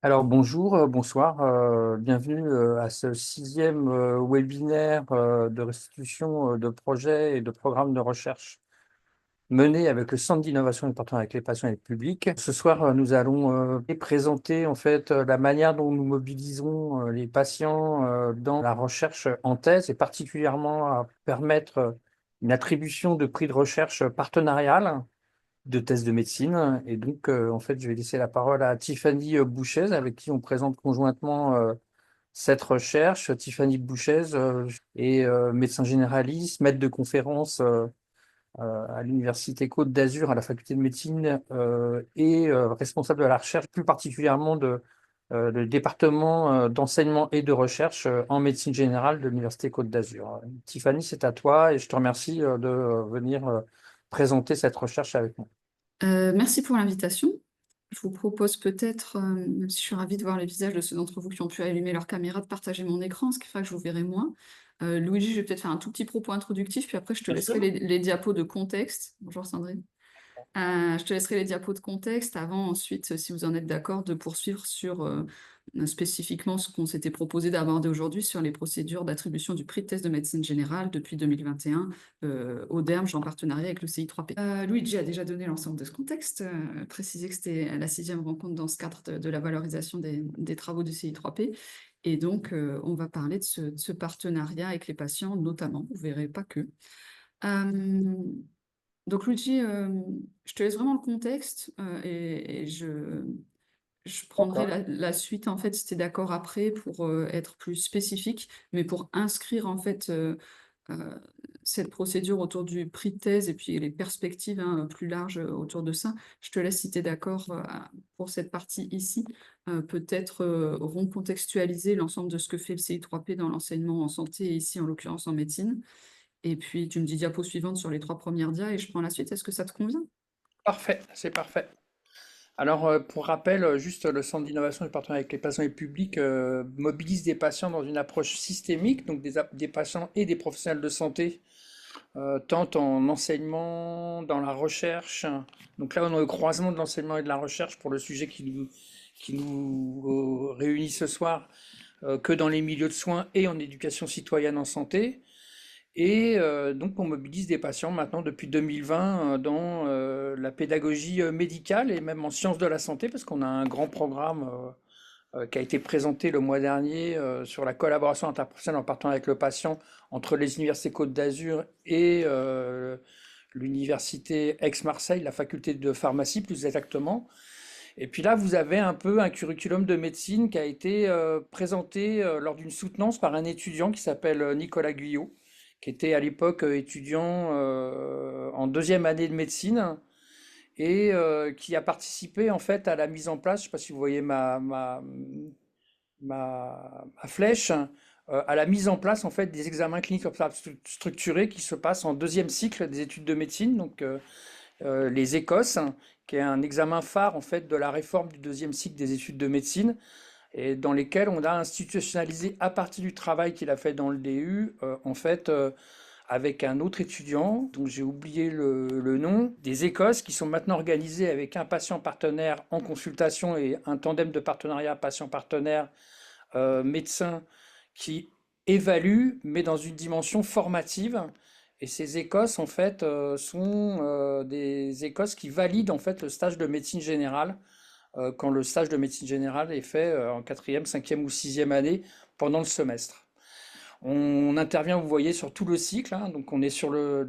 Alors bonjour, bonsoir, bienvenue à ce sixième webinaire de restitution de projets et de programmes de recherche menés avec le Centre d'innovation et de partenariat avec les patients et le public. Ce soir, nous allons présenter en fait la manière dont nous mobilisons les patients dans la recherche en thèse et particulièrement à permettre une attribution de prix de recherche partenariale de thèse de médecine. Et donc, en fait, je vais laisser la parole à Tiffany Bouchez, avec qui on présente conjointement cette recherche. Tiffany Bouchez est médecin généraliste, maître de conférence à l'Université Côte d'Azur, à la faculté de médecine, et responsable de la recherche, plus particulièrement le département d'enseignement et de recherche en médecine générale de l'Université Côte d'Azur. Tiffany, c'est à toi et je te remercie de venir présenter cette recherche avec moi. Merci pour l'invitation. Je vous propose peut-être, même si je suis ravie de voir les visages de ceux d'entre vous qui ont pu allumer leur caméra, de partager mon écran, ce qui fera que je vous verrai moins. Luigi, je vais peut-être faire un tout petit propos introductif, puis après je te Bien laisserai sûr. les diapos de contexte. Bonjour Sandrine. Je te laisserai les diapos de contexte avant ensuite, si vous en êtes d'accord, de poursuivre sur, spécifiquement ce qu'on s'était proposé d'aborder aujourd'hui sur les procédures d'attribution du prix de thèse de médecine générale depuis 2021, au DERMJ en partenariat avec le CI3P. Luigi a déjà donné l'ensemble de ce contexte, précisé que c'était la sixième rencontre dans ce cadre de la valorisation des travaux du CI3P. Et donc, on va parler de ce partenariat avec les patients, notamment, vous verrez pas que. Euh, donc Luigi, je te laisse vraiment le contexte et je prendrai D'accord. la suite en fait, si tu es d'accord après, pour être plus spécifique, mais pour inscrire en fait euh, cette procédure autour du prix de thèse et puis les perspectives hein, plus larges autour de ça. Je te laisse si tu es d'accord pour cette partie ici, peut-être recontextualiser l'ensemble de ce que fait le CI3P dans l'enseignement en santé et ici en l'occurrence en médecine. Et puis, tu me dis diapo suivante sur les trois premières dias et je prends la suite. Est-ce que ça te convient? Parfait, c'est parfait. Alors, pour rappel, juste le Centre d'innovation et de partenariat avec les patients et le public mobilise des patients dans une approche systémique, donc des patients et des professionnels de santé, tant en enseignement, dans la recherche. Donc là, on est au croisement de l'enseignement et de la recherche pour le sujet qui nous réunit ce soir, que dans les milieux de soins et en éducation citoyenne en santé. Et donc, on mobilise des patients maintenant depuis 2020 dans la pédagogie médicale et même en sciences de la santé, parce qu'on a un grand programme qui a été présenté le mois dernier sur la collaboration interprofessionnelle en partenariat avec le patient entre les universités Côte d'Azur et l'université Aix-Marseille, la faculté de pharmacie plus exactement. Et puis là, vous avez un peu un curriculum de médecine qui a été présenté lors d'une soutenance par un étudiant qui s'appelle Nicolas Guyot, qui était à l'époque étudiant en deuxième année de médecine et qui a participé en fait à la mise en place, je ne sais pas si vous voyez ma flèche, à la mise en place en fait des examens cliniques structurés qui se passent en deuxième cycle des études de médecine, donc les Écosses, qui est un examen phare en fait de la réforme du deuxième cycle des études de médecine et dans lesquels on a institutionnalisé à partir du travail qu'il a fait dans le DU, en fait, avec un autre étudiant, dont j'ai oublié le nom, des Écosses qui sont maintenant organisés avec un patient partenaire en consultation et un tandem de partenariat patient partenaire médecin qui évalue, mais dans une dimension formative. Et ces Écosses, en fait, sont des Écosses qui valident en fait le stage de médecine générale quand le stage de médecine générale est fait en quatrième, cinquième ou sixième année pendant le semestre. On intervient, vous voyez, sur tout le cycle, hein, donc on est sur le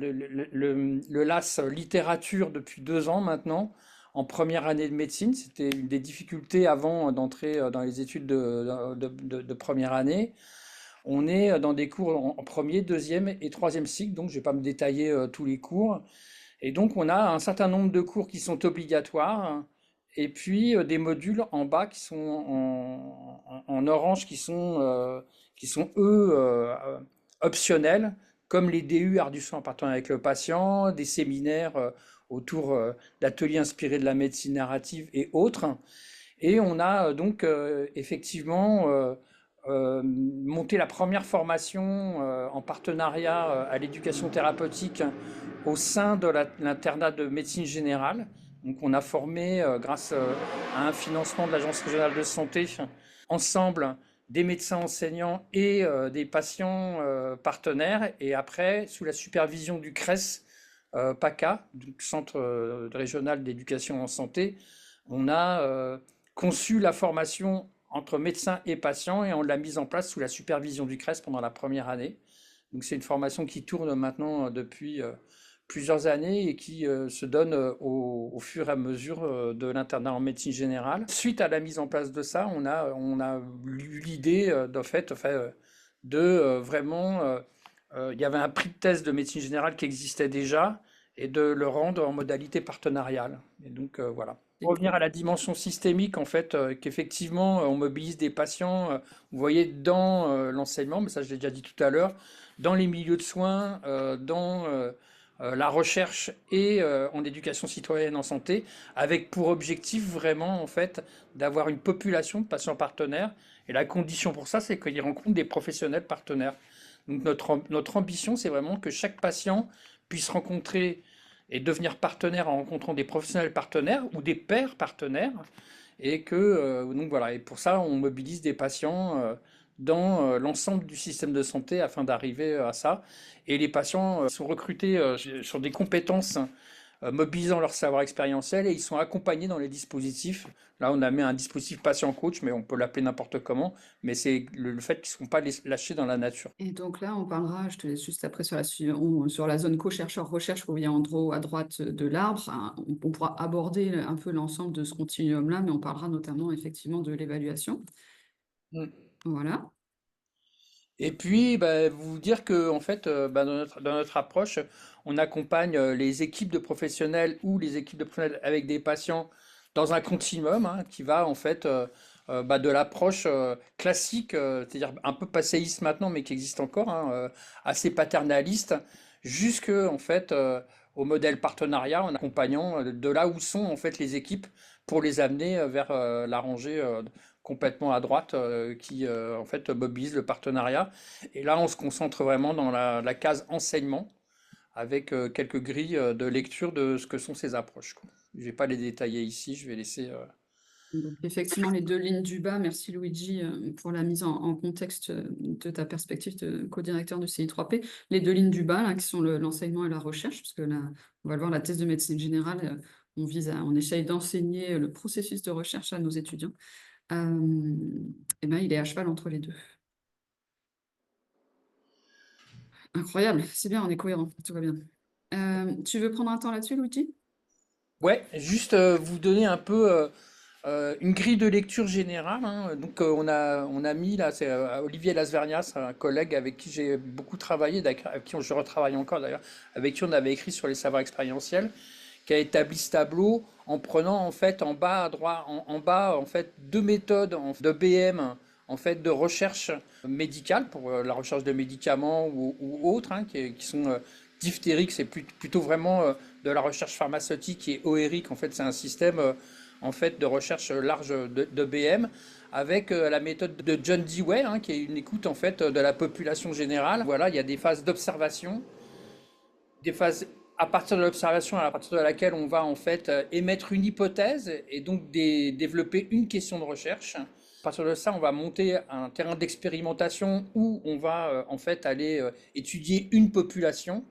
LAS littérature depuis 2 ans maintenant, en première année de médecine. C'était une des difficultés avant d'entrer dans les études de première année. On est dans des cours en premier, deuxième et troisième cycle, donc je ne vais pas me détailler tous les cours. Et donc, on a un certain nombre de cours qui sont obligatoires, et puis des modules en bas qui sont en orange, qui sont eux optionnels, comme les DU Art du soin en partenariat avec le patient, des séminaires autour d'ateliers inspirés de la médecine narrative et autres. Et on a donc effectivement monté la première formation en partenariat à l'éducation thérapeutique au sein de l'internat de médecine générale, Donc on a formé, grâce à un financement de l'Agence régionale de santé, ensemble des médecins enseignants et des patients partenaires. Et après, sous la supervision du CRES, PACA, du Centre régional d'éducation en santé, on a conçu la formation entre médecins et patients et on l'a mise en place sous la supervision du CRES pendant la première année. Donc c'est une formation qui tourne maintenant depuis plusieurs années et qui se donne au fur et à mesure de l'internat en médecine générale. Suite à la mise en place de ça, on a eu l'idée vraiment, il y avait un prix de thèse de médecine générale qui existait déjà et de le rendre en modalité partenariale. Et donc voilà. Pour C'est revenir cool. à la dimension systémique, en fait, qu'effectivement, on mobilise des patients, vous voyez, dans l'enseignement, mais ça je l'ai déjà dit tout à l'heure, dans les milieux de soins, dans la recherche et en éducation citoyenne en santé, avec pour objectif vraiment, en fait, d'avoir une population de patients partenaires. Et la condition pour ça, c'est qu'ils rencontrent des professionnels partenaires. Donc notre ambition, c'est vraiment que chaque patient puisse rencontrer et devenir partenaire en rencontrant des professionnels partenaires ou des pairs partenaires. Et que, donc voilà, et pour ça, on mobilise des patients dans l'ensemble du système de santé afin d'arriver à ça. Et les patients sont recrutés sur des compétences mobilisant leur savoir expérientiel et ils sont accompagnés dans les dispositifs. Là, on a mis un dispositif patient coach, mais on peut l'appeler n'importe comment. Mais c'est le fait qu'ils ne sont pas lâchés dans la nature. Et donc là, on parlera, je te laisse juste après sur la zone co-chercheur-recherche, vous voyez en gros à droite de l'arbre. Hein, on pourra aborder un peu l'ensemble de ce continuum-là, mais on parlera notamment effectivement de l'évaluation. Mm. Voilà. Et puis, bah, vous dire que en fait, bah, dans notre approche, on accompagne les équipes de professionnels ou les équipes de professionnels avec des patients dans un continuum hein, qui va en fait bah, de l'approche classique, c'est-à-dire un peu passéiste maintenant, mais qui existe encore, hein, assez paternaliste, jusque en fait au modèle partenariat en accompagnant de là où sont en fait les équipes pour les amener vers la rangée complètement à droite qui en fait mobilise le partenariat. Et là, on se concentre vraiment dans la case enseignement avec quelques grilles de lecture de ce que sont ces approches, quoi. Je vais pas les détailler ici, je vais laisser. Donc, effectivement, les deux lignes du bas, merci Luigi pour la mise en contexte de ta perspective de co-directeur de CI3P. Les deux lignes du bas, là, qui sont l'enseignement et la recherche, parce que là, on va le voir, la thèse de médecine générale, on essaye d'enseigner le processus de recherche à nos étudiants. Et ben, il est à cheval entre les deux. Incroyable, c'est bien, on est cohérent, tout va bien. Tu veux prendre un temps là-dessus, Luigi? Ouais, juste vous donner un peu une grille de lecture générale, hein. Donc on a mis là, c'est Olivier Lasvernias, un collègue avec qui j'ai beaucoup travaillé, avec qui je retravaille encore d'ailleurs, avec qui on avait écrit sur les savoirs expérientiels, qui a établi ce tableau en prenant en fait en bas à droite, en bas en fait deux méthodes de BM en fait de recherche médicale pour la recherche de médicaments ou autres hein, qui sont diphtériques, c'est plutôt vraiment de la recherche pharmaceutique et oérique. En fait, c'est un système en fait de recherche large de BM avec la méthode de John Dewey, hein, qui est une écoute en fait de la population générale. Voilà, il y a des phases d'observation, des phases à partir de l'observation, à partir de laquelle on va en fait émettre une hypothèse et donc développer une question de recherche. À partir de ça, on va monter un terrain d'expérimentation où on va en fait aller étudier une population.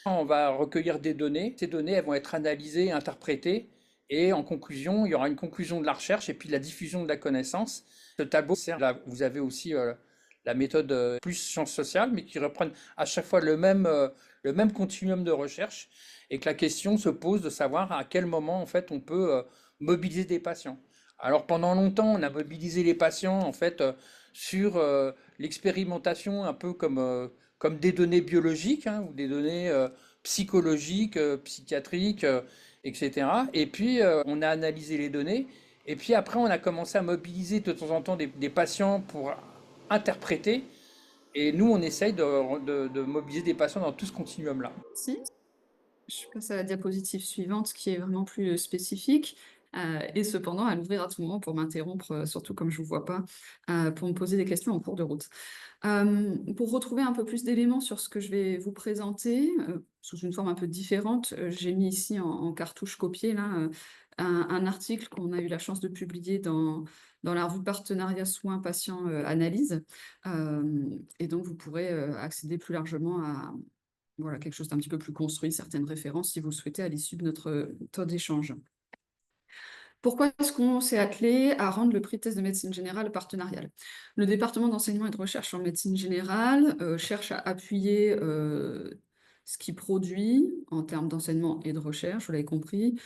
On va recueillir des données. Ces données, elles vont être analysées, interprétées, et en conclusion, il y aura une conclusion de la recherche et puis la diffusion de la connaissance. Ce tableau, là, vous avez aussi la méthode plus sciences sociales, mais qui reprennent à chaque fois le même continuum de recherche, et que la question se pose de savoir à quel moment en fait on peut mobiliser des patients. Alors pendant longtemps, on a mobilisé les patients en fait sur l'expérimentation un peu comme des données biologiques hein, ou des données psychologiques, psychiatriques, etc. Et puis on a analysé les données. Et puis après, on a commencé à mobiliser de temps en temps des patients pour interpréter. Et nous, on essaye de mobiliser des patients dans tout ce continuum-là. Si. Je passe à la diapositive suivante qui est vraiment plus spécifique. Et cependant à l'ouvrir à tout moment pour m'interrompre, surtout comme je vous vois pas, pour me poser des questions en cours de route. Pour retrouver un peu plus d'éléments sur ce que je vais vous présenter, sous une forme un peu différente, j'ai mis ici en cartouche copiée là, un article qu'on a eu la chance de publier dans la revue Partenariat Soins Patients, Analyse. Et donc vous pourrez, accéder plus largement à voilà, quelque chose d'un petit peu plus construit, certaines références si vous le souhaitez à l'issue de notre, temps d'échange. Pourquoi est-ce qu'on s'est attelé à rendre le prix de thèse de médecine générale partenarial? Le département d'enseignement et de recherche en médecine générale cherche à appuyer ce qu'il produit en termes d'enseignement et de recherche, vous l'avez compris,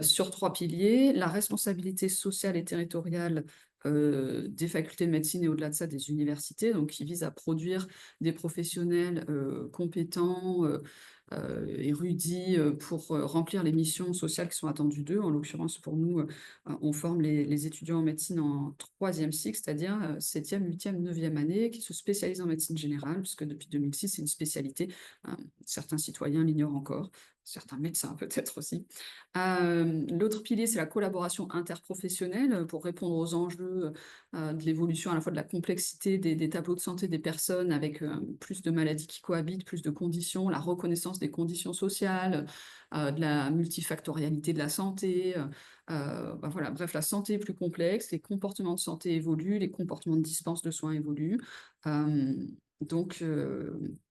sur trois piliers: la responsabilité sociale et territoriale des facultés de médecine et au-delà de ça des universités, donc qui vise à produire des professionnels compétents, érudits, pour, remplir les missions sociales qui sont attendues d'eux. En l'occurrence, pour nous, on forme les étudiants en médecine en troisième cycle, c'est-à-dire, 7e, 8e, 9e année, qui se spécialisent en médecine générale, puisque depuis 2006, c'est une spécialité. Certains citoyens l'ignorent encore, certains médecins peut-être aussi. L'autre pilier, c'est la collaboration interprofessionnelle, pour répondre aux enjeux, de l'évolution, à la fois de la complexité des tableaux de santé des personnes avec, plus de maladies qui cohabitent, plus de conditions, la reconnaissance des conditions sociales, de la multifactorialité de la santé, bah, voilà, bref, la santé est plus complexe, les comportements de santé évoluent, les comportements de dispense de soins évoluent. Donc,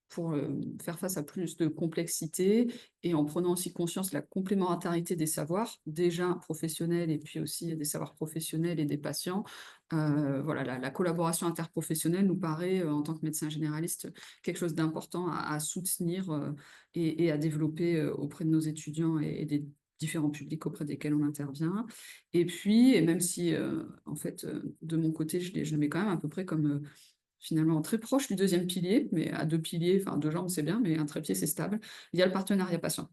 pour, faire face à plus de complexité et en prenant aussi conscience de la complémentarité des savoirs, déjà professionnels et puis aussi des savoirs professionnels et des patients, voilà, la collaboration interprofessionnelle nous paraît, en tant que médecin généraliste, quelque chose d'important à soutenir, et à développer, auprès de nos étudiants et des différents publics auprès desquels on intervient. Et puis et même si, en fait, de mon côté, je le mets quand même à peu près comme, finalement très proche du deuxième pilier, mais à 2 piliers, enfin 2 jambes, c'est bien, mais un trépied, c'est stable. Il y a le partenariat patient.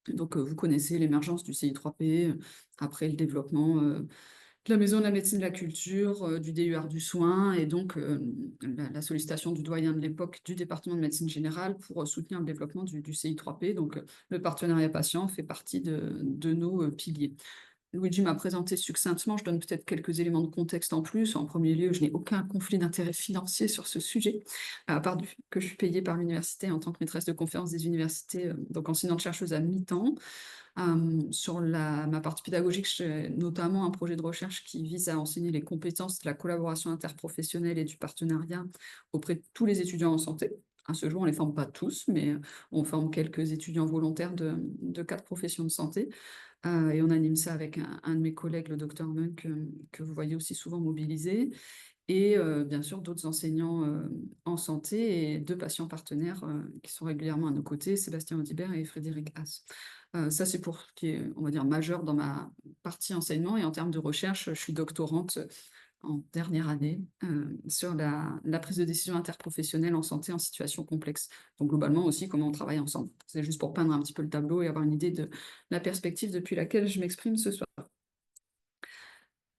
Donc, vous connaissez l'émergence du CI3P, après le développement, de la Maison de la médecine de la culture, du DUR du soin et donc, la sollicitation du doyen de l'époque du département de médecine générale pour, soutenir le développement du CI3P. Donc, le partenariat patient fait partie de nos, piliers. Luigi m'a présenté succinctement, je donne peut-être quelques éléments de contexte en plus. En premier lieu, je n'ai aucun conflit d'intérêt financier sur ce sujet, à part du fait que je suis payée par l'université en tant que maîtresse de conférences des universités, donc enseignante-chercheuse à mi-temps. Sur ma partie pédagogique, j'ai notamment un projet de recherche qui vise à enseigner les compétences de la collaboration interprofessionnelle et du partenariat auprès de tous les étudiants en santé. À ce jour, on ne les forme pas tous, mais on forme quelques étudiants volontaires de 4 professions de santé. Et on anime ça avec un de mes collègues, le docteur Munk, que vous voyez aussi souvent mobilisé et bien sûr d'autres enseignants, en santé et 2 patients partenaires, qui sont régulièrement à nos côtés, Sébastien Audibert et Frédéric Haas. Ça, c'est pour ce qui est, on va dire, majeur dans ma partie enseignement et en termes de recherche, je suis doctorante, en dernière année, sur la prise de décision interprofessionnelle en santé en situation complexe. Donc globalement aussi, comment on travaille ensemble. C'est juste pour peindre un petit peu le tableau et avoir une idée de la perspective depuis laquelle je m'exprime ce soir.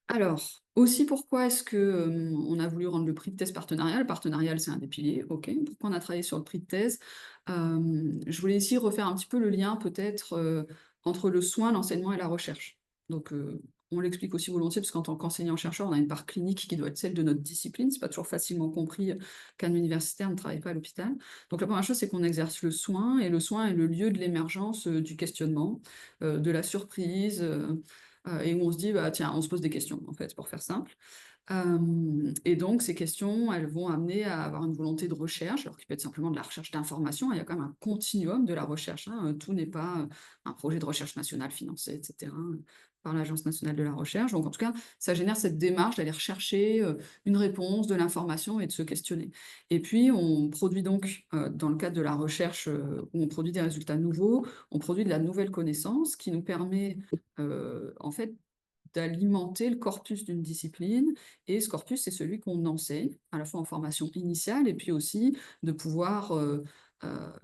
Alors, aussi pourquoi est-ce que, on a voulu rendre le prix de thèse partenarial? Partenarial, c'est un des piliers, OK. Pourquoi on a travaillé sur le prix de thèse? Je voulais ici refaire un petit peu le lien peut-être, entre le soin, l'enseignement et la recherche. Donc, on l'explique aussi volontiers parce qu'en tant qu'enseignant-chercheur, on a une part clinique qui doit être celle de notre discipline. C'est pas toujours facilement compris, qu'un universitaire ne travaille pas à l'hôpital. Donc la première chose, c'est qu'on exerce le soin et le soin est le lieu de l'émergence, du questionnement, de la surprise, et où on se dit: «Bah, tiens», on se pose des questions, en fait, pour faire simple. Et donc ces questions, elles vont amener à avoir une volonté de recherche, alors qui peut être simplement de la recherche d'informations. Il y a quand même un continuum de la recherche, hein, tout n'est pas, un projet de recherche nationale financé et cetera, par l'Agence nationale de la recherche. Donc en tout cas, ça génère cette démarche d'aller rechercher, une réponse, de l'information et de se questionner. Et puis on produit donc, dans le cadre de la recherche, où on produit des résultats nouveaux, on produit de la nouvelle connaissance qui nous permet, en fait, d'alimenter le corpus d'une discipline et ce corpus, c'est celui qu'on enseigne, à la fois en formation initiale et puis aussi de pouvoir,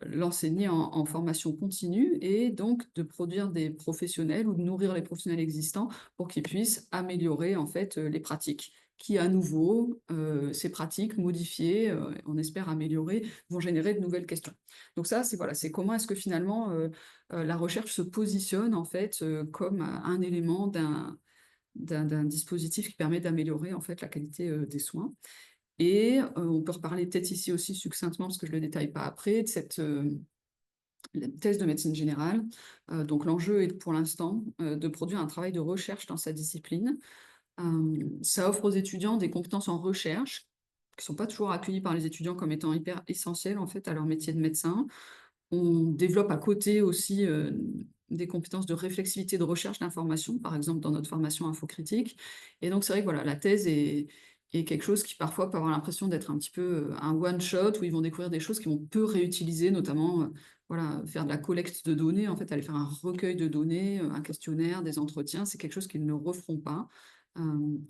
l'enseigner en formation continue et donc de produire des professionnels ou de nourrir les professionnels existants pour qu'ils puissent améliorer en fait, les pratiques qui, à nouveau, ces pratiques modifiées, on espère améliorer, vont générer de nouvelles questions. Donc ça, c'est voilà, c'est comment est-ce que finalement, la recherche se positionne en fait, comme un élément d'un dispositif qui permet d'améliorer en fait la qualité, des soins. Et on peut reparler peut-être ici aussi succinctement, parce que je ne le détaille pas après, de cette, la thèse de médecine générale. Donc l'enjeu est pour l'instant, de produire un travail de recherche dans sa discipline. Ça offre aux étudiants des compétences en recherche, qui sont pas toujours accueillies par les étudiants comme étant hyper essentielles en fait à leur métier de médecin. On développe à côté aussi, des compétences de réflexivité, de recherche d'informations, par exemple dans notre formation infocritique. Et donc c'est vrai que voilà, la thèse est quelque chose qui parfois peut avoir l'impression d'être un petit peu, un one shot où ils vont découvrir des choses qu'ils vont peu réutiliser, notamment, voilà, faire de la collecte de données, en fait, aller faire un recueil de données, un questionnaire, des entretiens, c'est quelque chose qu'ils ne referont pas.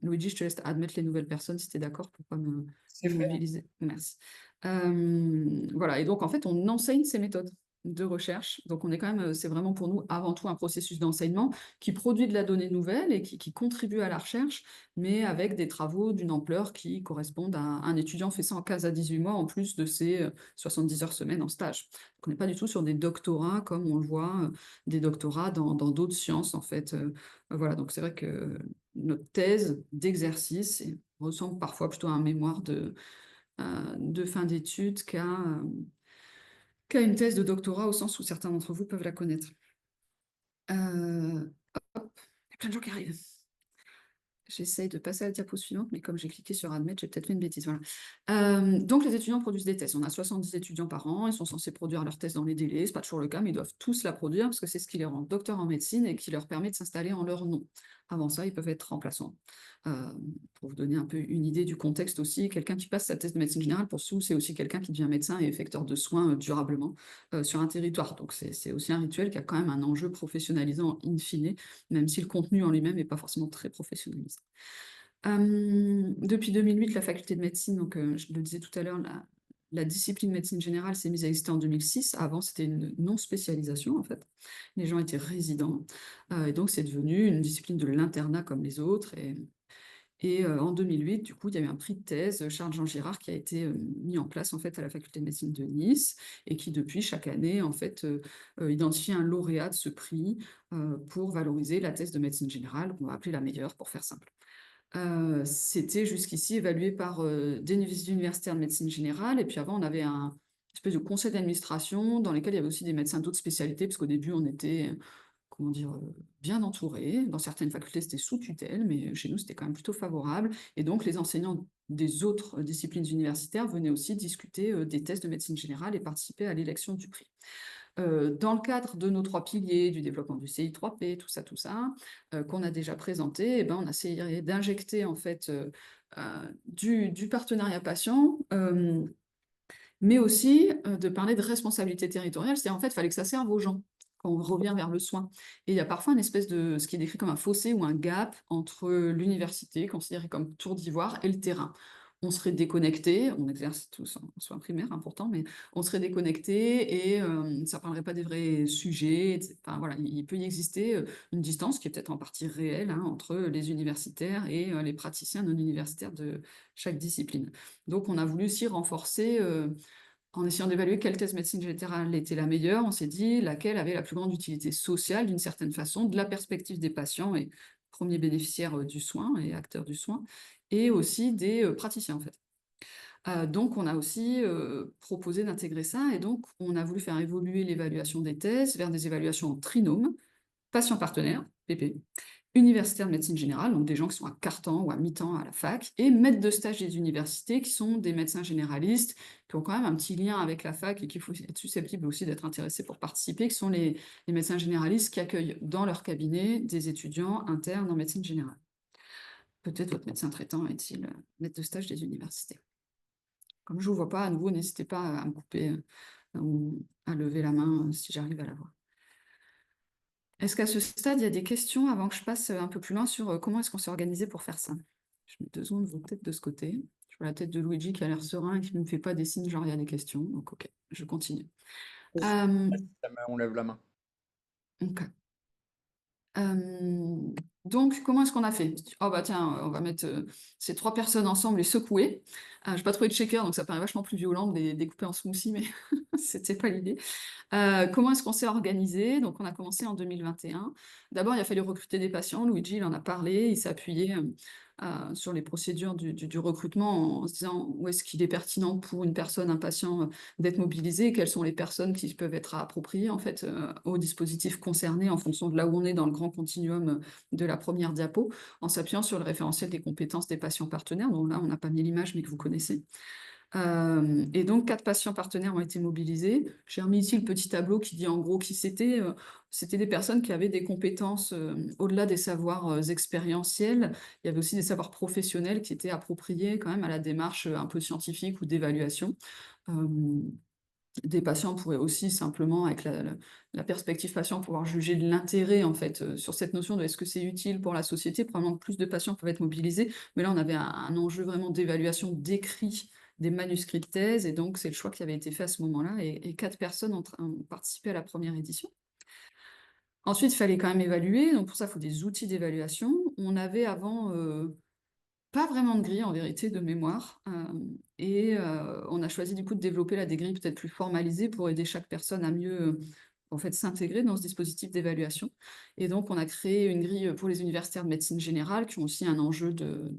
Luigi, je te laisse admettre les nouvelles personnes si tu es d'accord pour pas C'est fait. m'immobiliser. Merci. Voilà, et donc en fait, on enseigne ces méthodes de recherche. Donc on est quand même, c'est vraiment pour nous avant tout un processus d'enseignement qui produit de la donnée nouvelle et qui contribue à la recherche, mais avec des travaux d'une ampleur qui correspondent à un étudiant fait ça en 15 à 18 mois en plus de ses 70 heures semaine en stage. Donc on n'est pas du tout sur des doctorats comme on le voit, des doctorats dans d'autres sciences en fait. Voilà, donc c'est vrai que notre thèse d'exercice ressemble parfois plutôt à un mémoire de fin d'études qu'à une thèse de doctorat, au sens où certains d'entre vous peuvent la connaître. Hop, il y a plein de gens qui arrivent. J'essaye de passer à la diapo suivante, mais comme j'ai cliqué sur admettre, j'ai peut-être fait une bêtise. Voilà. Donc, les étudiants produisent des thèses. On a 70 étudiants par an, ils sont censés produire leur thèse dans les délais. C'est pas toujours le cas, mais ils doivent tous la produire parce que c'est ce qui les rend docteurs en médecine et qui leur permet de s'installer en leur nom. Avant ça, ils peuvent être remplaçants. Pour vous donner un peu une idée du contexte aussi, quelqu'un qui passe sa thèse de médecine générale, pour nous, c'est aussi quelqu'un qui devient médecin et effecteur de soins durablement sur un territoire. Donc, c'est aussi un rituel qui a quand même un enjeu professionnalisant in fine, même si le contenu en lui-même n'est pas forcément très professionnalisant. Depuis 2008, la faculté de médecine, donc je le disais tout à l'heure, la discipline médecine générale s'est mise à exister en 2006. Avant, c'était une non-spécialisation, en fait. Les gens étaient résidents. Et donc, c'est devenu une discipline de l'internat comme les autres. Et en 2008, du coup, il y a eu un prix de thèse, Charles-Jean Girard, qui a été mis en place en fait à la faculté de médecine de Nice et qui, depuis chaque année, en fait, identifie un lauréat de ce prix pour valoriser la thèse de médecine générale, qu'on va appeler la meilleure, pour faire simple. C'était jusqu'ici évalué par des universitaires de médecine générale, et puis avant, on avait un espèce de conseil d'administration dans lequel il y avait aussi des médecins d'autres spécialités, parce qu'au début, on était, comment dire, bien entourés. Dans certaines facultés, c'était sous tutelle, mais chez nous, c'était quand même plutôt favorable. Et donc, les enseignants des autres disciplines universitaires venaient aussi discuter des thèses de médecine générale et participer à l'élection du prix. Dans le cadre de nos 3 piliers, du développement du CI3P, tout ça, qu'on a déjà présenté, eh ben, on a essayé d'injecter en fait, du partenariat patient, mais aussi, de parler de responsabilité territoriale. C'est-à-dire, en fait, il fallait que ça serve aux gens, quand on revient vers le soin. Et il y a parfois une espèce de ce qui est décrit comme un fossé ou un gap entre l'université, considérée comme tour d'ivoire, et le terrain. On serait déconnecté, on exerce tous en soins primaires, important, mais on serait déconnecté et ça ne parlerait pas des vrais sujets. Enfin, voilà, il peut y exister une distance qui est peut-être en partie réelle hein, entre les universitaires et les praticiens non universitaires de chaque discipline. Donc, on a voulu aussi renforcer en essayant d'évaluer quelle thèse médecine générale était la meilleure, on s'est dit laquelle avait la plus grande utilité sociale d'une certaine façon, de la perspective des patients et premiers bénéficiaires du soin et acteurs du soin, et aussi des praticiens en fait. Donc on a aussi proposé d'intégrer ça, et donc on a voulu faire évoluer l'évaluation des thèses vers des évaluations en trinôme, patient partenaire, PP, universitaires de médecine générale, donc des gens qui sont à quart-temps ou à mi-temps à la fac, et maîtres de stage des universités, qui sont des médecins généralistes, qui ont quand même un petit lien avec la fac et qui faut être susceptibles aussi d'être intéressés pour participer, qui sont les médecins généralistes qui accueillent dans leur cabinet des étudiants internes en médecine générale. Peut-être votre médecin traitant est-il maître de stage des universités. Comme je ne vous vois pas, à nouveau, n'hésitez pas à me couper ou à lever la main si j'arrive à la voir. Est-ce qu'à ce stade, il y a des questions avant que je passe un peu plus loin sur comment est-ce qu'on s'est organisé pour faire ça? Je mets 2 secondes, vous peut-être de ce côté. Je vois la tête de Luigi qui a l'air serein et qui ne me fait pas des signes genre il y a des questions. Donc ok, je continue. Oui, Euh, on lève la main. ok. Donc, comment est-ce qu'on a fait? Oh bah tiens, on va mettre ces trois personnes ensemble et secouer. J'ai pas trouvé de shaker, donc ça paraît vachement plus violent de les découper en smoothie, mais c'était pas l'idée. Comment est-ce qu'on s'est organisé? Donc on a commencé en 2021. D'abord, il a fallu recruter des patients. Luigi, il en a parlé. Il s'est appuyé, sur les procédures du recrutement en se disant où est-ce qu'il est pertinent pour une personne, un patient, d'être mobilisé, quelles sont les personnes qui peuvent être appropriées en fait, au dispositif concerné en fonction de là où on est dans le grand continuum, de la première diapo, en s'appuyant sur le référentiel des compétences des patients partenaires. Donc là, on n'a pas mis l'image, mais que vous connaissez. Et donc 4 patients partenaires ont été mobilisés. J'ai remis ici le petit tableau qui dit en gros qui c'était. C'était des personnes qui avaient des compétences, au-delà des savoirs, expérientiels. Il y avait aussi des savoirs professionnels qui étaient appropriés quand même à la démarche, un peu scientifique ou d'évaluation. Hem, des patients pourraient aussi simplement, avec la perspective patient, pouvoir juger de l'intérêt en fait, sur cette notion de est-ce que c'est utile pour la société? Probablement que plus de patients peuvent être mobilisés, mais là on avait un enjeu vraiment d'évaluation d'écrit des manuscrits de thèse et donc c'est le choix qui avait été fait à ce moment-là et 4 personnes ont participé à la première édition. Ensuite, il fallait quand même évaluer, donc pour ça, il faut des outils d'évaluation. On avait avant, pas vraiment de grille en vérité de mémoire, on a choisi du coup de développer là des grilles peut-être plus formalisées pour aider chaque personne à mieux, en fait s'intégrer dans ce dispositif d'évaluation et donc on a créé une grille, pour les universitaires de médecine générale qui ont aussi un enjeu de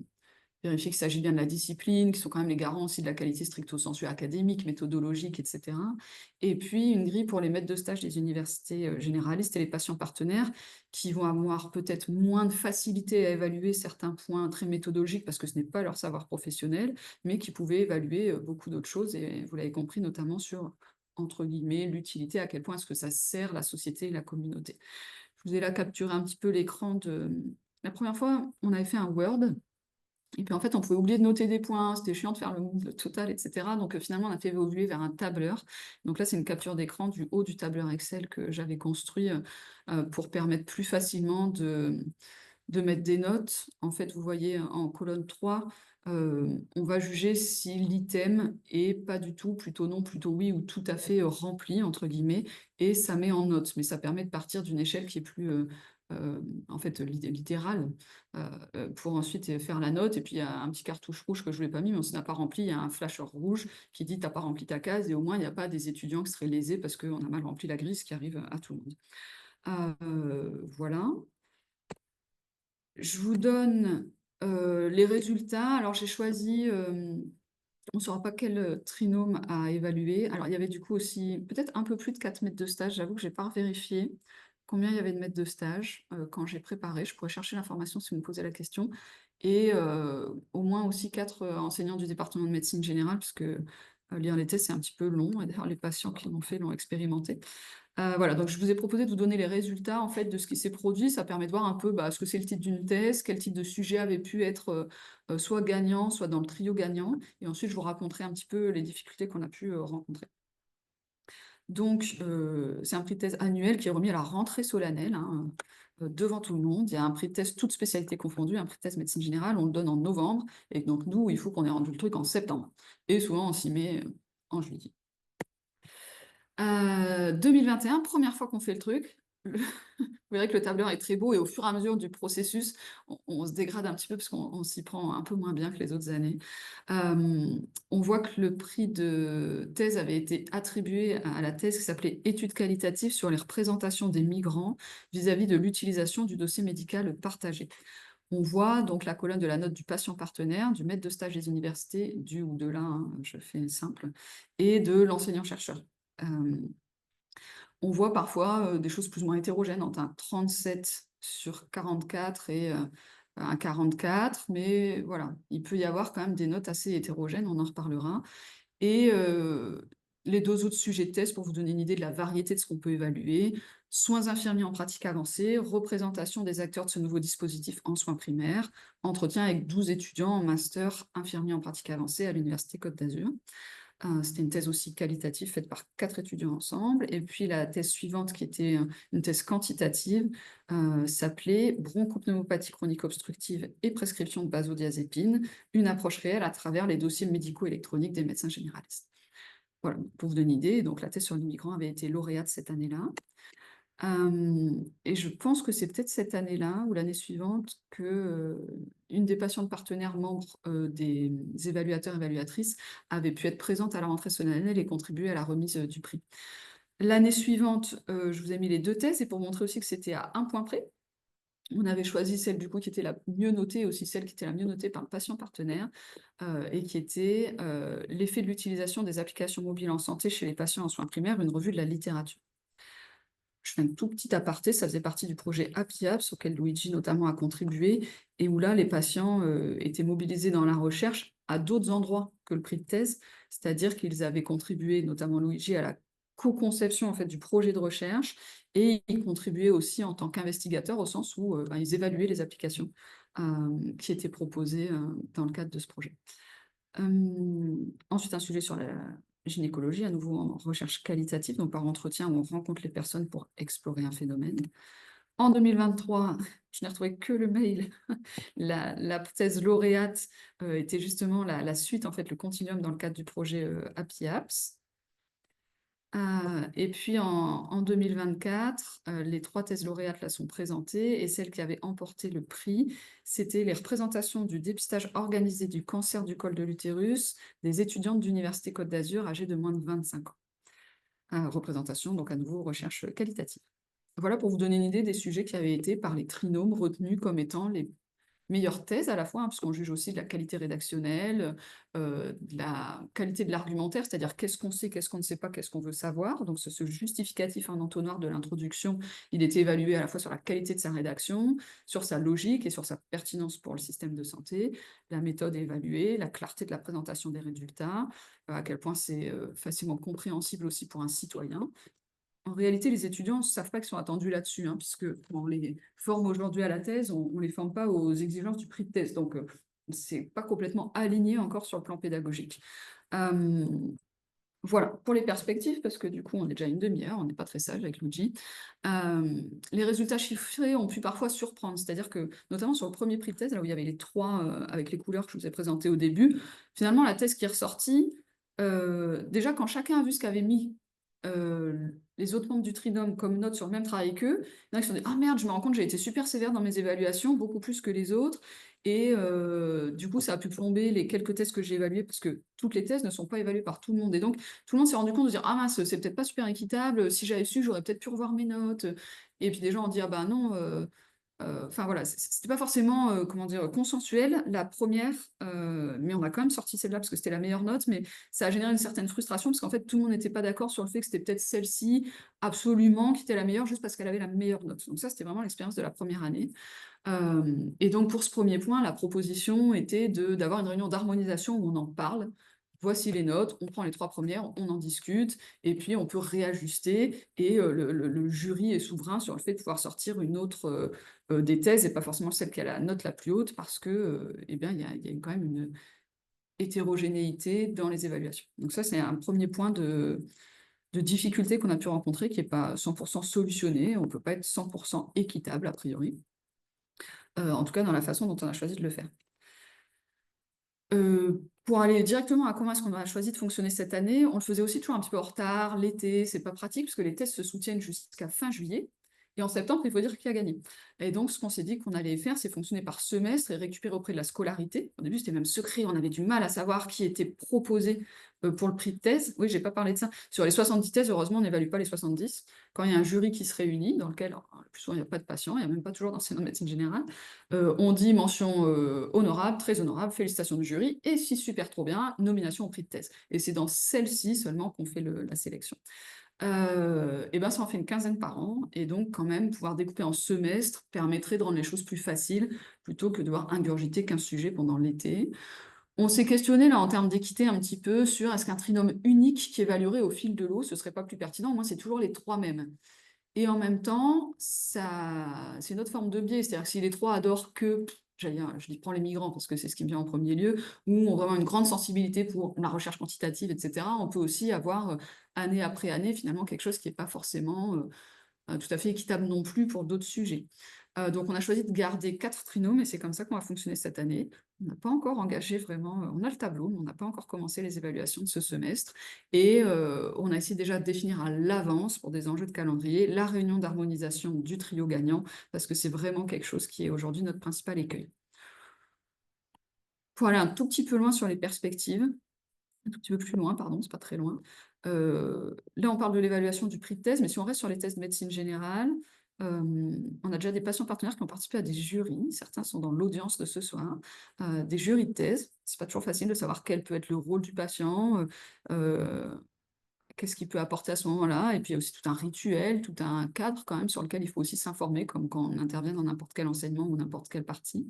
vérifier qu'il s'agit bien de la discipline, qui sont quand même les garants aussi de la qualité stricto sensu académique, méthodologique, et cetera. Et puis une grille pour les maîtres de stage des universités, généralistes et les patients partenaires, qui vont avoir peut-être moins de facilité à évaluer certains points très méthodologiques parce que ce n'est pas leur savoir professionnel, mais qui pouvaient évaluer, beaucoup d'autres choses et vous l'avez compris notamment sur, entre guillemets, «l'utilité», à quel point est-ce que ça sert la société et la communauté. Je vous ai là capturé un petit peu l'écran de, la première fois, on avait fait un Word et puis en fait, on pouvait oublier de noter des points, c'était chiant de faire le total, et cetera. Donc finalement, on a fait évoluer vers un tableur. Donc là, c'est une capture d'écran du haut du tableur Excel que j'avais construit, pour permettre plus facilement de mettre des notes. En fait, vous voyez en colonne 3, on va juger si l'item est pas du tout, plutôt non, plutôt oui ou tout à fait, «rempli» entre guillemets et ça met en notes. Mais ça permet de partir d'une échelle qui est plus, en fait, littérale, pour ensuite, faire la note et puis il y a un petit cartouche rouge que je ne l'ai pas mis, mais si on n'a pas rempli, il y a un flasheur rouge qui dit: «Tu as pas rempli ta case» et au moins il n'y a pas des étudiants qui seraient lésés parce qu'on a mal rempli la grille, ce qui arrive à tout le monde. Voilà. Je vous donne, les résultats. Alors j'ai choisi, on ne saura pas quel, trinôme à évaluer. Alors il y avait du coup aussi peut-être un peu plus de 4 maîtres de stage. J'avoue que j'ai pas vérifié combien il y avait de maîtres de stage, quand j'ai préparé. Je pourrais chercher l'information si vous me posez la question et au moins aussi 4 enseignants du département de médecine générale puisque, lire les tests, c'est un petit peu long et d'ailleurs les patients qui l'ont fait l'ont expérimenté. Voilà, donc je vous ai proposé de vous donner les résultats en fait de ce qui s'est produit. Ça permet de voir un peu, bah, ce que c'est le titre d'une thèse, quel type de sujet avait pu être, soit gagnant, soit dans le trio gagnant et ensuite je vous raconterai un petit peu les difficultés qu'on a pu, rencontrer. Donc, c'est un prix de thèse annuel qui est remis à la rentrée solennelle, hein, devant tout le monde. Il y a un prix de thèse toutes spécialités confondues, un prix de thèse médecine générale, on le donne en novembre et donc nous, il faut qu'on ait rendu le truc en septembre et souvent on s'y met, en juillet. 2021, première fois qu'on fait le truc. Vous verrez que le tableur est très beau et au fur et à mesure du processus, on se dégrade un petit peu parce qu'on s'y prend un peu moins bien que les autres années. On voit que le prix de thèse avait été attribué à la thèse qui s'appelait «Études qualitatives sur les représentations des migrants vis-à-vis de l'utilisation du dossier médical partagé». On voit donc la colonne de la note du patient partenaire, du maître de stage des universités, du ou de la, hein, je fais simple, et de l'enseignant-chercheur. On voit parfois, des choses plus ou moins hétérogènes entre un 37 sur 44 et un 44, mais voilà, il peut y avoir quand même des notes assez hétérogènes, on en reparlera et les 2 autres sujets de thèse pour vous donner une idée de la variété de ce qu'on peut évaluer: soins infirmiers en pratique avancée, représentation des acteurs de ce nouveau dispositif en soins primaires, entretien avec 12 étudiants en master infirmier en pratique avancée à l'université Côte d'Azur. C'était une thèse aussi qualitative faite par 4 étudiants ensemble et puis la thèse suivante qui était, une thèse quantitative, s'appelait «Bronchopneumopathie chronique obstructive et prescription de benzodiazépines, une approche réelle à travers les dossiers médicaux électroniques des médecins généralistes». Voilà, pour vous donner une idée, donc la thèse sur les migrants avait été lauréate cette année-là. Et je pense que c'est peut-être cette année-là ou l'année suivante que, une des patientes partenaires membres, des évaluateurs, évaluatrices avait pu être présente à la rentrée solennelle et contribuer à la remise, du prix. L'année suivante, je vous ai mis les 2 thèses et pour montrer aussi que c'était à un point près, on avait choisi celle du coup qui était la mieux notée, aussi celle qui était la mieux notée par le patient partenaire, et qui était, «L'effet de l'utilisation des applications mobiles en santé chez les patients en soins primaires, une revue de la littérature». Je fais un tout petit aparté, ça faisait partie du projet Happy Apps auquel Luigi notamment a contribué et où là les patients, étaient mobilisés dans la recherche à d'autres endroits que le prix de thèse. C'est-à-dire qu'ils avaient contribué, notamment Luigi, à la co-conception en fait du projet de recherche et ils contribuaient aussi en tant qu'investigateurs au sens où, ben, ils évaluaient les applications, qui étaient proposées, dans le cadre de ce projet. Ensuite, un sujet sur la gynécologie, à nouveau en recherche qualitative, donc par entretien où on rencontre les personnes pour explorer un phénomène. En 2023, je n'ai retrouvé que le mail. La thèse lauréate était justement la suite, en fait, le continuum dans le cadre du projet Happy Apps. Et puis en 2024, les 3 thèses lauréates là sont présentées et celle qui avait emporté le prix, c'était les représentations du dépistage organisé du cancer du col de l'utérus des étudiantes d'Université Côte d'Azur âgées de moins de 25 ans. Représentation, donc à nouveau recherche qualitative. Voilà pour vous donner une idée des sujets qui avaient été par les trinômes retenus comme étant les meilleure thèse à la fois, hein, puisqu'on juge aussi de la qualité rédactionnelle, de la qualité de l'argumentaire, c'est-à-dire qu'est-ce qu'on sait, qu'est-ce qu'on ne sait pas, qu'est-ce qu'on veut savoir. Donc ce justificatif en entonnoir de l'introduction, il était évalué à la fois sur la qualité de sa rédaction, sur sa logique et sur sa pertinence pour le système de santé. La méthode est évaluée, la clarté de la présentation des résultats, à quel point c'est, facilement compréhensible aussi pour un citoyen. En réalité, les étudiants ne savent pas qu'ils sont attendus là-dessus, hein, puisque on les forme aujourd'hui à la thèse, on ne les forme pas aux exigences du prix de thèse. Donc, c'est pas complètement aligné encore sur le plan pédagogique. Euh, voilà, pour les perspectives, parce que du coup, on est déjà à une demi-heure, on n'est pas très sage avec Luigi. Les résultats chiffrés ont pu parfois surprendre, c'est-à-dire que, notamment sur le premier prix de thèse, là où il y avait les 3 avec les couleurs que je vous ai présentées au début, finalement, la thèse qui est ressortie, déjà, quand chacun a vu ce qu'avaient mis les autres membres du Trinôme comme note sur le même travail qu'eux, il y en a qui se sont dit: «Ah merde, je me rends compte, j'ai été super sévère dans mes évaluations, beaucoup plus que les autres». Et du coup, ça a pu plomber les quelques thèses que j'ai évaluées, parce que toutes les thèses ne sont pas évaluées par tout le monde. Et donc, tout le monde s'est rendu compte de dire: «Ah mince, c'est peut-être pas super équitable, si j'avais su, j'aurais peut-être pu revoir mes notes». Et puis des gens ont dit: «Ah bah non, enfin voilà, c'était pas forcément, comment dire, consensuel la première, mais on a quand même sorti celle-là parce que c'était la meilleure note, mais ça a généré une certaine frustration parce qu'en fait, tout le monde n'était pas d'accord sur le fait que c'était peut-être celle-ci, absolument, qui était la meilleure juste parce qu'elle avait la meilleure note. Donc ça, c'était vraiment l'expérience de la première année. Et donc pour ce premier point, la proposition était d'avoir une réunion d'harmonisation où on en parle. Voici les notes, on prend les 3 premières, on en discute et puis on peut réajuster et le jury est souverain sur le fait de pouvoir sortir une autre, des thèses et pas forcément celle qui a la note la plus haute parce que, eh bien, il y a quand même une hétérogénéité dans les évaluations. Donc ça, c'est un premier point de difficulté qu'on a pu rencontrer qui est pas 100 solutionné. On peut pas être 100 équitable a priori, en tout cas dans la façon dont on a choisi de le faire. Pour aller directement à comment est-ce qu'on a choisi de fonctionner cette année, on le faisait aussi toujours un petit peu en retard, l'été, c'est pas pratique parce que les tests se soutiennent jusqu'à fin juillet et en septembre, il faut dire qui a gagné. Et donc ce qu'on s'est dit qu'on allait faire, c'est fonctionner par semestre et récupérer auprès de la scolarité. Au début, c'était même secret, on avait du mal à savoir qui était proposé, pour le prix de thèse. Oui, j'ai pas parlé de ça. Sur les 70 thèses, heureusement, on n'évalue pas les 70. Quand il y a un jury qui se réunit, dans lequel, alors, le plus souvent, il n'y a pas de patients, il n'y a même pas toujours d'enseignants de médecine générale, on dit mention honorable, très honorable, félicitations du jury, et si super trop bien, nomination au prix de thèse. Et c'est dans celle-ci seulement qu'on fait la sélection. Et ben ça en fait une quinzaine par an, et donc quand même pouvoir découper en semestre permettrait de rendre les choses plus faciles, plutôt que de devoir ingurgiter 15 sujets pendant l'été. On s'est questionné là en termes d'équité un petit peu sur est-ce qu'un trinôme unique qui évaluerait au fil de l'eau, ce serait pas plus pertinent? Moi, c'est toujours les 3 mêmes. Et en même temps, ça c'est une autre forme de biais, c'est-à-dire que si les 3 adorent que, j'allais dire, je dis: «Prends les migrants» parce que c'est ce qui me vient en premier lieu, ou ont vraiment une grande sensibilité pour la recherche quantitative et cetera, on peut aussi avoir, année après année, finalement quelque chose qui est pas forcément, tout à fait équitable non plus pour d'autres sujets. Donc on a choisi de garder 4 trinômes et c'est comme ça qu'on va fonctionner cette année. On n'a pas encore engagé vraiment, on a le tableau, mais on n'a pas encore commencé les évaluations de ce semestre et on a essayé déjà de définir à l'avance, pour des enjeux de calendrier, la réunion d'harmonisation du trio gagnant, parce que c'est vraiment quelque chose qui est aujourd'hui notre principal écueil. Pour aller un tout petit peu loin sur les perspectives, un tout petit peu plus loin, pardon, c'est pas très loin. Là, on parle de l'évaluation du prix de thèse, mais si on reste sur les thèses de médecine générale, on a déjà des patients partenaires qui ont participé à des jurys. Certains sont dans l'audience de ce soir, des jurys de thèse. C'est pas toujours facile de savoir quel peut être le rôle du patient, qu'est-ce qu'il peut apporter à ce moment-là. Et puis, il y a aussi tout un rituel, tout un cadre quand même sur lequel il faut aussi s'informer, comme quand on intervient dans n'importe quel enseignement ou n'importe quelle partie.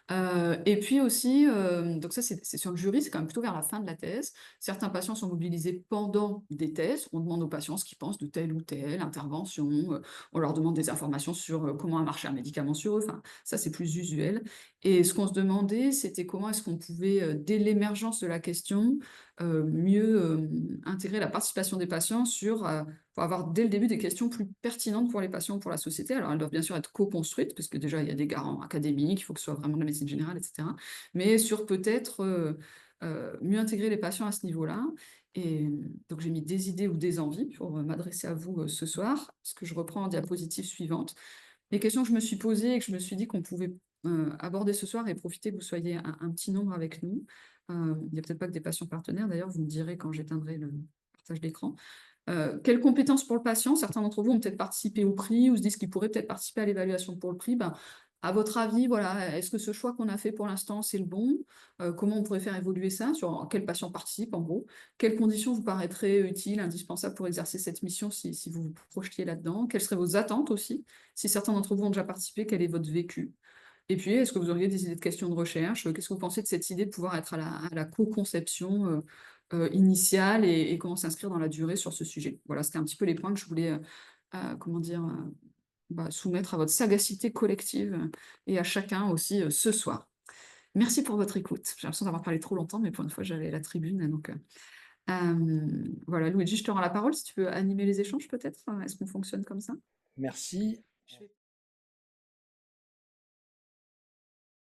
Et puis aussi, donc ça c'est sur le jury, c'est quand même plutôt vers la fin de la thèse. Certains patients sont mobilisés pendant des thèses. On demande aux patients ce qu'ils pensent de telle ou telle intervention, on leur demande des informations sur, comment a marché un médicament sur eux, enfin, ça c'est plus usuel. Et ce qu'on se demandait, c'était comment est-ce qu'on pouvait, dès l'émergence de la question, mieux, intégrer la participation des patients pour avoir dès le début des questions plus pertinentes pour les patients, pour la société. Alors elles doivent bien sûr être co-construites, parce que déjà il y a des garants académiques, il faut que ce soit vraiment de la médecine générale, et cetera. Mais sur peut-être, mieux intégrer les patients à ce niveau-là. Et donc j'ai mis des idées ou des envies pour, m'adresser à vous, ce soir, ce que je reprends en diapositive suivante. Les questions que je me suis posées et que je me suis dit qu'on pouvait, aborder ce soir et profiter que vous soyez un petit nombre avec nous. Il n'y a peut-être pas que des patients partenaires d'ailleurs, vous me direz quand j'éteindrai le partage d'écran. Quelles compétences pour le patient? Certains d'entre vous ont peut-être participé au prix ou se disent qu'ils pourraient peut-être participer à l'évaluation pour le prix. Ben, à votre avis, voilà, est-ce que ce choix qu'on a fait pour l'instant, c'est le bon? Comment on pourrait faire évoluer ça? Sur quel patient participe, en gros? Quelles conditions vous paraîtraient utiles, indispensables pour exercer cette mission si vous vous projetiez là-dedans? Quelles seraient vos attentes aussi? Si certains d'entre vous ont déjà participé, quel est votre vécu? Et puis, est-ce que vous auriez des idées de questions de recherche? Qu'est-ce que vous pensez de cette idée de pouvoir être à la co-conception initiale et comment s'inscrire dans la durée sur ce sujet? Voilà, c'était un petit peu les points que je voulais, comment dire, soumettre à votre sagacité collective et à chacun aussi ce soir. Merci pour votre écoute. J'ai l'impression d'avoir parlé trop longtemps, mais pour une fois, j'avais la tribune. Donc, voilà, Luigi, je te rends la parole si tu veux animer les échanges peut-être. Est-ce qu'on fonctionne comme ça? Merci. Je vais